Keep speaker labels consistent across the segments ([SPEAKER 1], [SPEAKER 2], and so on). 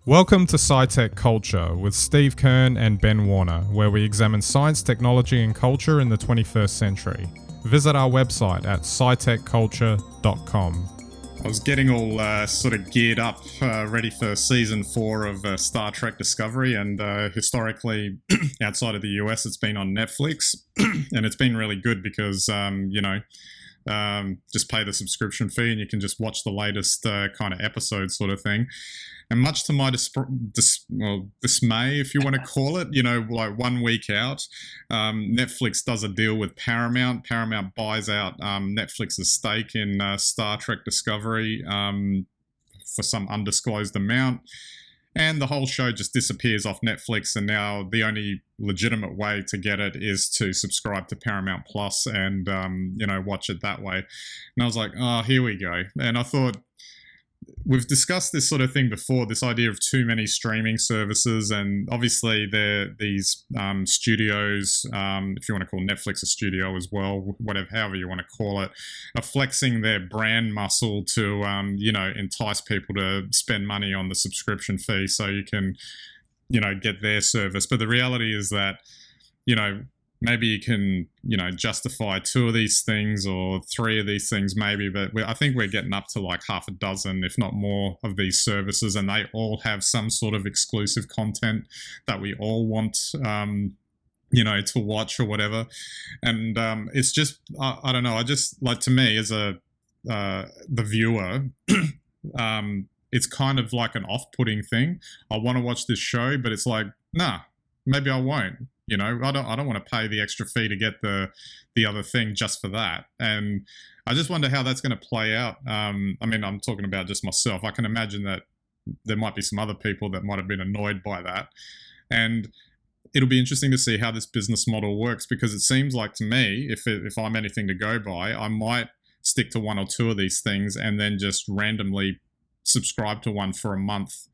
[SPEAKER 1] Welcome to SciTech Culture with Steve Kern and Ben Warner, where we examine science, technology, and culture in the 21st century. Visit our website at scitechculture.com.
[SPEAKER 2] I was getting all sort of geared up, ready for season 4 of Star Trek Discovery, and historically, outside of the US, it's been on Netflix, and it's been really good because, just pay the subscription fee and you can just watch the latest kind of episode sort of thing. And much to my dismay, if you want to call it, like 1 week out, Netflix does a deal with Paramount. Paramount buys out Netflix's stake in Star Trek Discovery for some undisclosed amount. And the whole show just disappears off Netflix, and now the only legitimate way to get it is to subscribe to Paramount Plus and, watch it that way. And I was like, oh, here we go. And I thought, we've discussed this sort of thing before, this idea of too many streaming services, and obviously these studios, if you want to call Netflix a studio as well, however you want to call it, are flexing their brand muscle to, entice people to spend money on the subscription fee so you can, get their service. But the reality is that, maybe you can, justify 2 of these things or 3 of these things maybe, but I think we're getting up to like half a dozen, if not more, of these services, and they all have some sort of exclusive content that we all want, to watch or whatever. And it's just, I don't know, I just, like, to me as the viewer, it's kind of like an off-putting thing. I want to watch this show, but it's like, nah, maybe I won't. I don't want to pay the extra fee to get the other thing just for that. And I just wonder how that's going to play out. I'm talking about just myself. I can imagine that there might be some other people that might have been annoyed by that. And it'll be interesting to see how this business model works, because it seems like to me, if I'm anything to go by, I might stick to 1 or 2 of these things and then just randomly subscribe to one for a month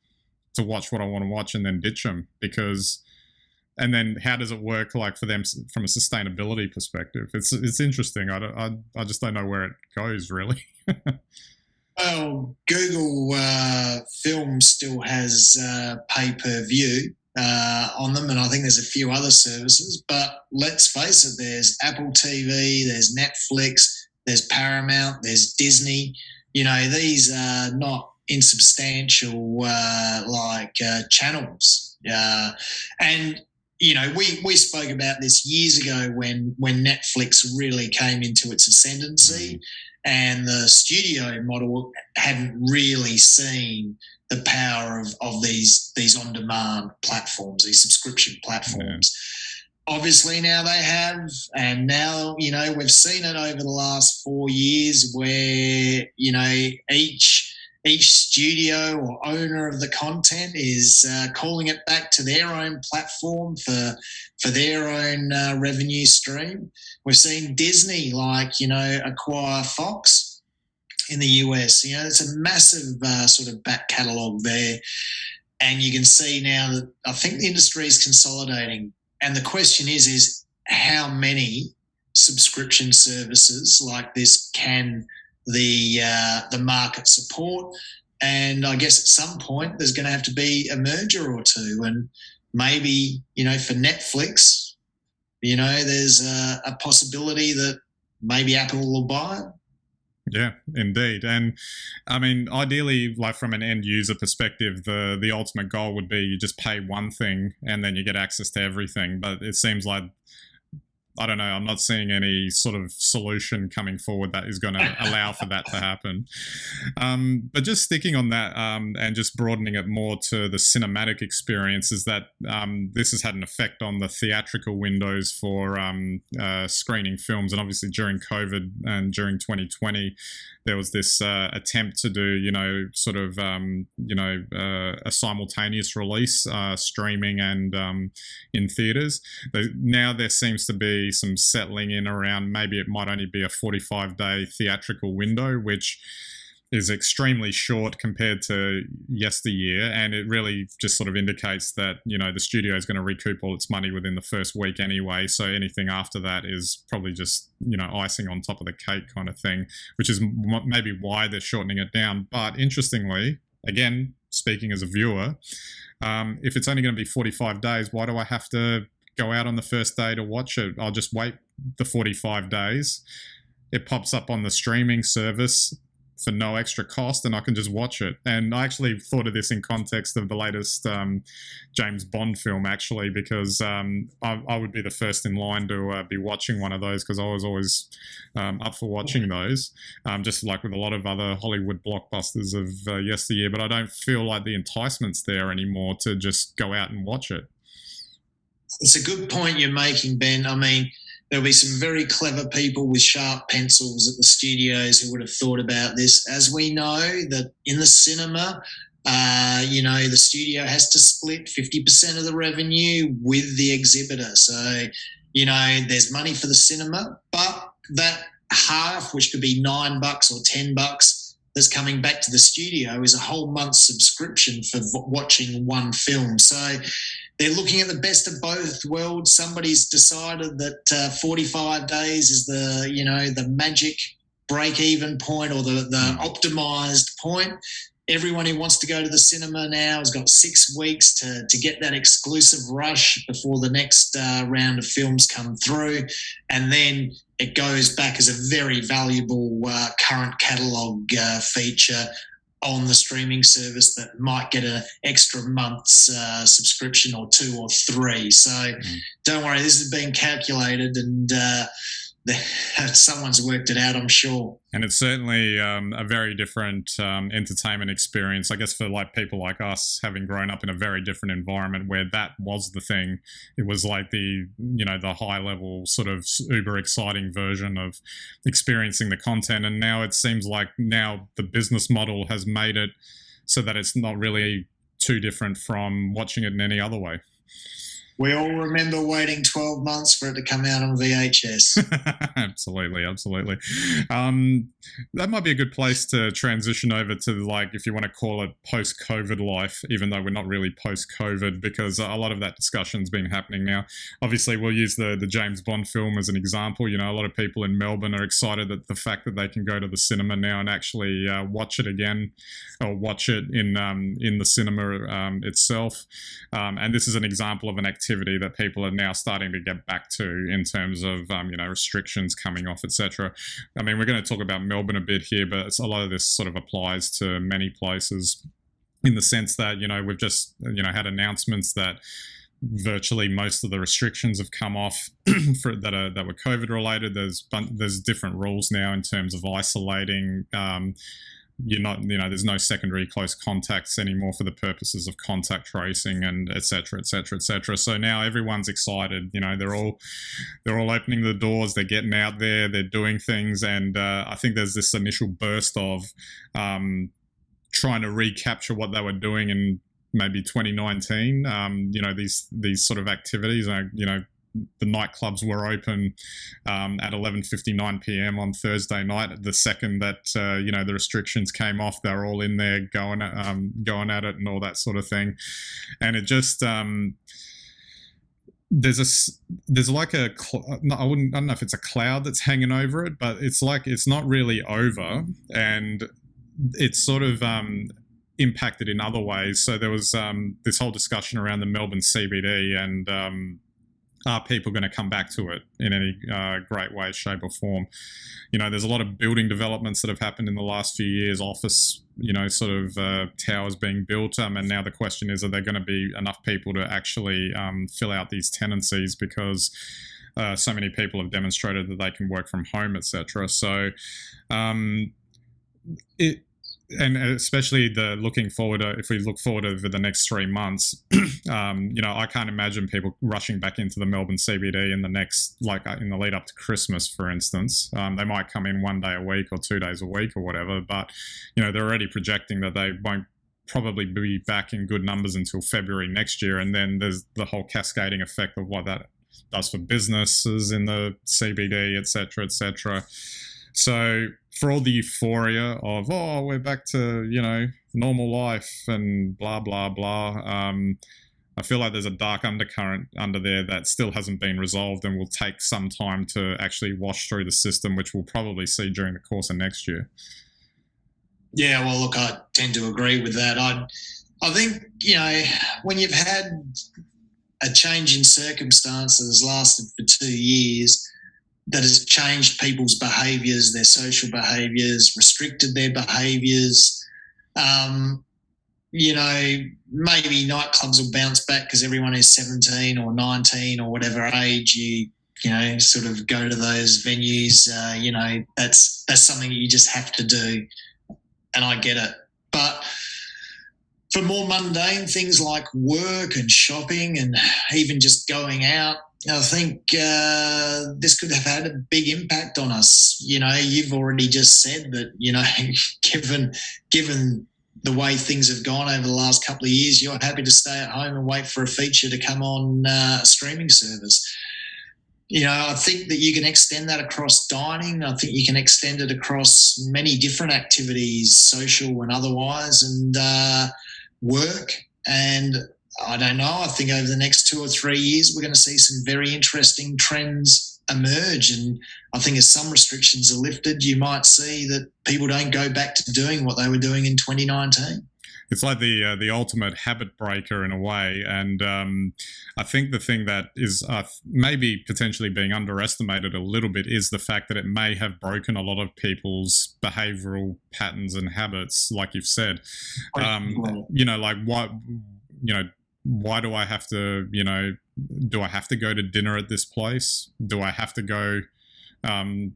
[SPEAKER 2] to watch what I want to watch and then ditch them, and then how does it work, like, for them from a sustainability perspective? It's interesting. I just don't know where it goes, really.
[SPEAKER 3] Well, Google Film still has pay-per-view on them, and I think there's a few other services. But let's face it, there's Apple TV, there's Netflix, there's Paramount, there's Disney. These are not insubstantial channels. And we spoke about this years ago when Netflix really came into its ascendancy, and the studio model hadn't really seen the power of these on-demand platforms, these subscription platforms. Yeah. Obviously now they have, and now, we've seen it over the last 4 years where, each studio or owner of the content is calling it back to their own platform for their own revenue stream. We've seen Disney, acquire Fox in the US. It's a massive sort of back catalogue there. And you can see now that I think the industry is consolidating. And the question is how many subscription services like this can the market support? And I guess at some point there's going to have to be a merger or two, and maybe for Netflix, there's a possibility that maybe Apple will buy it.
[SPEAKER 2] Yeah, indeed. And I mean, ideally, like from an end user perspective, the ultimate goal would be you just pay one thing and then you get access to everything. But it seems like, I don't know, I'm not seeing any sort of solution coming forward that is going to allow for that to happen. But just sticking on that and just broadening it more to the cinematic experience, is that this has had an effect on the theatrical windows for screening films. And obviously during COVID and during 2020, there was this attempt to do, a simultaneous release, streaming and in theaters. Now there seems to be some settling in around, maybe it might only be a 45-day theatrical window, which is extremely short compared to yesteryear, and it really just sort of indicates that the studio is going to recoup all its money within the first week anyway, so anything after that is probably just icing on top of the cake kind of thing, which is maybe why they're shortening it down. But interestingly, again, speaking as a viewer, if it's only going to be 45 days, why do I have to go out on the first day to watch it? I'll just wait the 45 days. It pops up on the streaming service for no extra cost, and I can just watch it. And I actually thought of this in context of the latest James Bond film, actually, because I would be the first in line to be watching one of those, because I was always up for watching those, just like with a lot of other Hollywood blockbusters of yesteryear. But I don't feel like the enticement's there anymore to just go out and watch it.
[SPEAKER 3] It's a good point you're making, Ben. I mean, there'll be some very clever people with sharp pencils at the studios who would have thought about this. As we know that in the cinema, the studio has to split 50% of the revenue with the exhibitor. So, there's money for the cinema, but that half, which could be $9 or $10 that's coming back to the studio, is a whole month's subscription for watching one film. So they're looking at the best of both worlds. Somebody's decided that 45 days is the magic break-even point, or the optimized point. Everyone who wants to go to the cinema now has got 6 weeks to get that exclusive rush before the next round of films come through. And then it goes back as a very valuable current catalogue feature on the streaming service that might get an extra month's subscription, or 2 or 3. So don't worry, this has been calculated, and someone's worked it out, I'm sure.
[SPEAKER 2] And it's certainly a very different entertainment experience, I guess, for like people like us, having grown up in a very different environment where that was the thing. It was like the high level sort of uber exciting version of experiencing the content. And now it seems like now the business model has made it so that it's not really too different from watching it in any other way.
[SPEAKER 3] We all remember waiting 12 months for it to come out on VHS.
[SPEAKER 2] Absolutely. That might be a good place to transition over to, like, if you want to call it post-COVID life, even though we're not really post-COVID, because a lot of that discussion's been happening now. Obviously, we'll use the James Bond film as an example. A lot of people in Melbourne are excited that the fact that they can go to the cinema now and actually watch it again, or watch it in the cinema itself. And this is an example of an activity that people are now starting to get back to in terms of restrictions coming off, etc. I mean, we're going to talk about Melbourne a bit here, but a lot of this sort of applies to many places, in the sense that we've just had announcements that virtually most of the restrictions have come off that were COVID related. There's different rules now in terms of isolating. There's no secondary close contacts anymore for the purposes of contact tracing, and et cetera, et cetera, et cetera. So now everyone's excited. They're all opening the doors. They're getting out there. They're doing things, and I think there's this initial burst of trying to recapture what they were doing in maybe 2019. These sort of activities. The nightclubs were open at 11:59 p.m. on Thursday night. The second that the restrictions came off, they were all in there going at it and all that sort of thing. And it just there's like I don't know if it's a cloud that's hanging over it, but it's like it's not really over, and it's sort of impacted in other ways. So there was this whole discussion around the Melbourne CBD, and are people going to come back to it in any great way, shape or form? There's a lot of building developments that have happened in the last few years, office, towers being built. And now the question is, are there going to be enough people to actually fill out these tenancies? Because so many people have demonstrated that they can work from home, etc. So and especially looking forward, if we look forward over the next 3 months, I can't imagine people rushing back into the Melbourne CBD in the lead up to Christmas, for instance. They might come in 1 day a week or 2 days a week or whatever, but they're already projecting that they won't probably be back in good numbers until February next year. And then there's the whole cascading effect of what that does for businesses in the CBD, et cetera, et cetera. So for all the euphoria of, we're back to, normal life and blah, blah, blah, I feel like there's a dark undercurrent under there that still hasn't been resolved and will take some time to actually wash through the system, which we'll probably see during the course of next year.
[SPEAKER 3] Yeah, well, look, I tend to agree with that. I think, when you've had a change in circumstances lasted for 2 years that has changed people's behaviours, their social behaviours, restricted their behaviours. Maybe nightclubs will bounce back because everyone is 17 or 19 or whatever age sort of go to those venues. That's something you just have to do, and I get it. But for more mundane things like work and shopping and even just going out, I think this could have had a big impact on us. You've already just said that, given the way things have gone over the last couple of years, you're happy to stay at home and wait for a feature to come on a streaming service. I think that you can extend that across dining. I think you can extend it across many different activities, social and otherwise, and work. And I don't know, I think over the next 2 or 3 years, we're going to see some very interesting trends emerge. And I think as some restrictions are lifted, you might see that people don't go back to doing what they were doing in 2019.
[SPEAKER 2] It's like the ultimate habit breaker in a way. And I think the thing that is maybe potentially being underestimated a little bit is the fact that it may have broken a lot of people's behavioral patterns and habits, like you've said. Why do I have to, do I have to go to dinner at this place? Do I have to go, for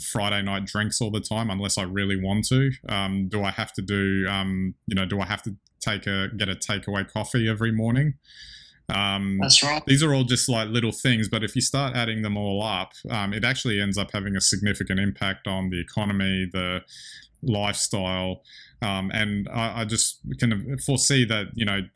[SPEAKER 2] Friday night drinks all the time unless I really want to? Do I have to do, do I have to get a takeaway coffee every morning?
[SPEAKER 3] That's right.
[SPEAKER 2] These are all just like little things, but if you start adding them all up, it actually ends up having a significant impact on the economy, the lifestyle. And I just can foresee that,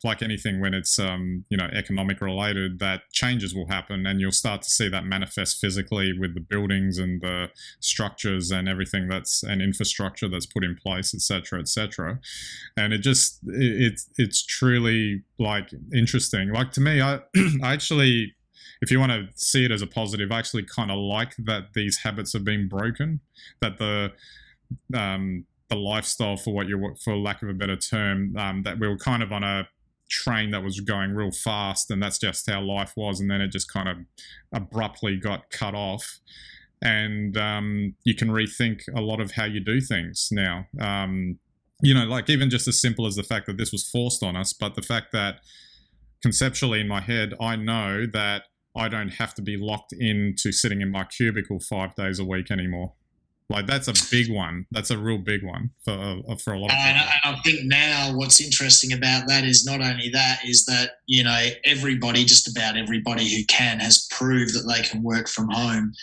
[SPEAKER 2] like anything when it's, economic related, that changes will happen, and you'll start to see that manifest physically with the buildings and the structures and everything and infrastructure that's put in place, et cetera, et cetera. And it's truly like interesting. Like to me, I actually, if you want to see it as a positive, I actually kind of like that these habits have been broken, that the lifestyle, for lack of a better term, that we were kind of on a train that was going real fast, and that's just how life was, and then it just kind of abruptly got cut off, and you can rethink a lot of how you do things now. Like even just as simple as the fact that this was forced on us, but the fact that conceptually in my head, I know that I don't have to be locked into sitting in my cubicle 5 days a week anymore. Like that's a big one. That's a real big one for a lot of people.
[SPEAKER 3] And I think now what's interesting about that is not only that, is that, just about everybody who can has proved that they can work from home,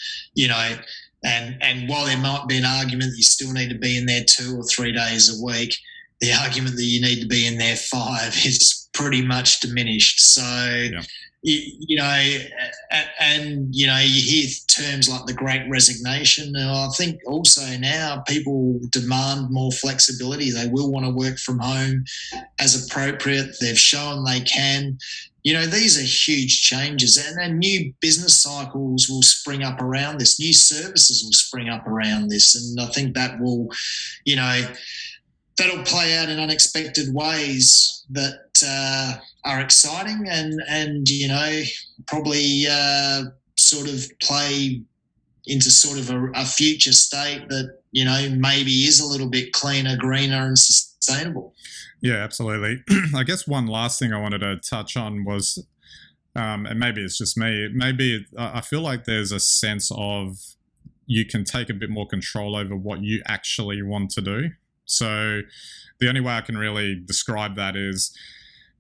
[SPEAKER 3] and while there might be an argument that you still need to be in there 2 or 3 days a week, the argument that you need to be in there 5 is pretty much diminished. So, yeah. You hear terms like the Great Resignation. And I think also now people demand more flexibility. They will want to work from home as appropriate. They've shown they can. These are huge changes, and new business cycles will spring up around this. New services will spring up around this. And I think that will, that'll play out in unexpected ways that are exciting and probably sort of play into sort of a future state that, maybe is a little bit cleaner, greener and sustainable.
[SPEAKER 2] Yeah, absolutely. I guess one last thing I wanted to touch on was, and maybe it's just me, I feel like there's a sense of you can take a bit more control over what you actually want to do. So the only way I can really describe that is,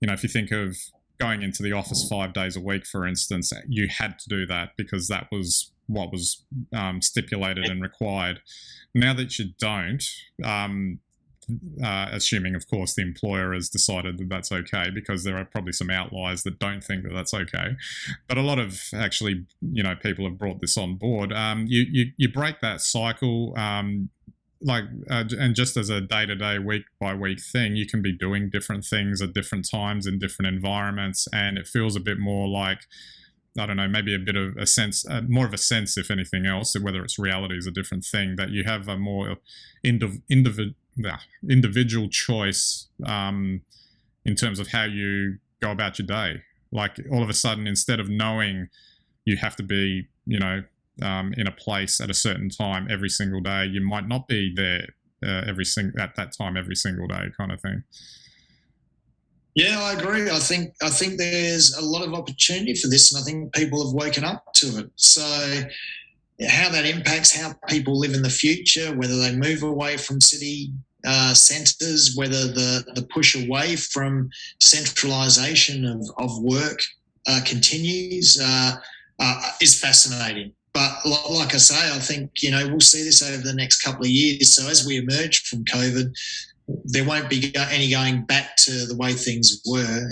[SPEAKER 2] if you think of going into the office 5 days a week, for instance, you had to do that because that was what was stipulated and required. Now that you don't, assuming, of course, the employer has decided that that's okay, because there are probably some outliers that don't think that that's okay. But a lot of actually, people have brought this on board. You break that cycle. And just as a day-to-day, week-by-week thing, you can be doing different things at different times in different environments, and it feels a bit more like, I don't know, maybe a bit of a sense, more of a sense, if anything else, whether it's reality is a different thing, that you have a more individual choice in terms of how you go about your day. Like all of a sudden, instead of knowing you have to be, in a place at a certain time every single day, you might not be there at that time every single day, kind of thing.
[SPEAKER 3] Yeah, I agree. I think there's a lot of opportunity for this, and I think people have woken up to it. So how that impacts how people live in the future, whether they move away from city centres, whether the push away from centralisation of work continues, is fascinating. But like I say, I think, we'll see this over the next couple of years. So as we emerge from COVID, there won't be any going back to the way things were,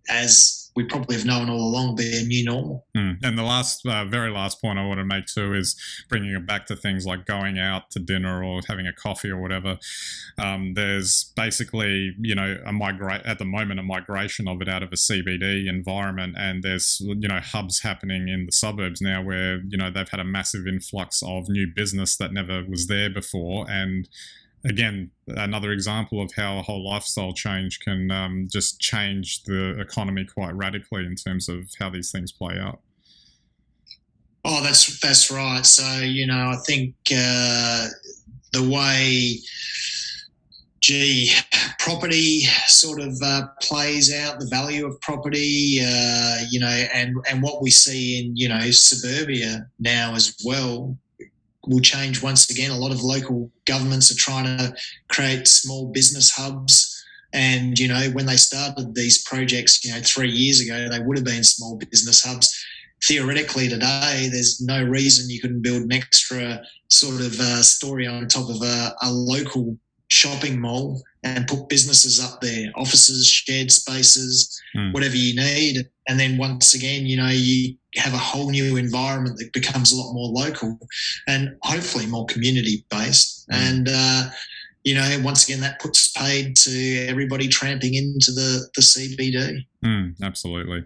[SPEAKER 3] as we probably have known all along, be a new normal.
[SPEAKER 2] And the very last point I want to make too is bringing it back to things like going out to dinner or having a coffee or whatever. There's basically, at the moment, a migration of it out of a CBD environment, and there's, hubs happening in the suburbs now where, they've had a massive influx of new business that never was there before. And again, another example of how a whole lifestyle change can just change the economy quite radically in terms of how these things play out.
[SPEAKER 3] Oh, that's right. So, I think the way, property sort of plays out, the value of property, and what we see in, suburbia now as well, will change once again. A lot of local governments are trying to create small business hubs. And, when they started these projects, 3 years ago, they would have been small business hubs. Theoretically today, there's no reason you couldn't build an extra sort of story on top of a local shopping mall and put businesses up there, offices, shared spaces, whatever you need. And then once again, you have a whole new environment that becomes a lot more local and hopefully more community-based. And, once again, that puts paid to everybody tramping into the CBD.
[SPEAKER 2] Absolutely.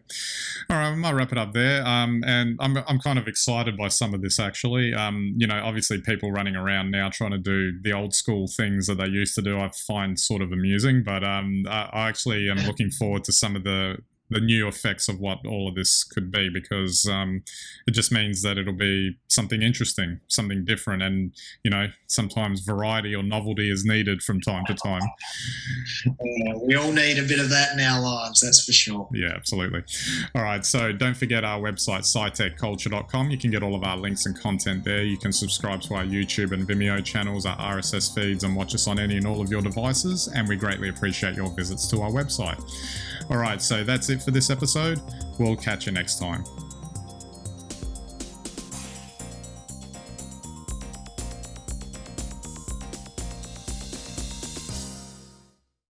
[SPEAKER 2] All right, I might wrap it up there. And I'm kind of excited by some of this, actually. Obviously people running around now trying to do the old school things that they used to do, I find sort of amusing. But I actually am looking forward to some of the new effects of what all of this could be, because it just means that it'll be something interesting, something different, and sometimes variety or novelty is needed from time to time.
[SPEAKER 3] We all need a bit of that in our lives, that's for sure.
[SPEAKER 2] Yeah, absolutely. All right, so don't forget our website, scitechculture.com. You can get all of our links and content there. You can subscribe to our YouTube and Vimeo channels, our RSS feeds, and watch us on any and all of your devices, and we greatly appreciate your visits to our website. All right, so that's it for this episode. We'll catch you next time.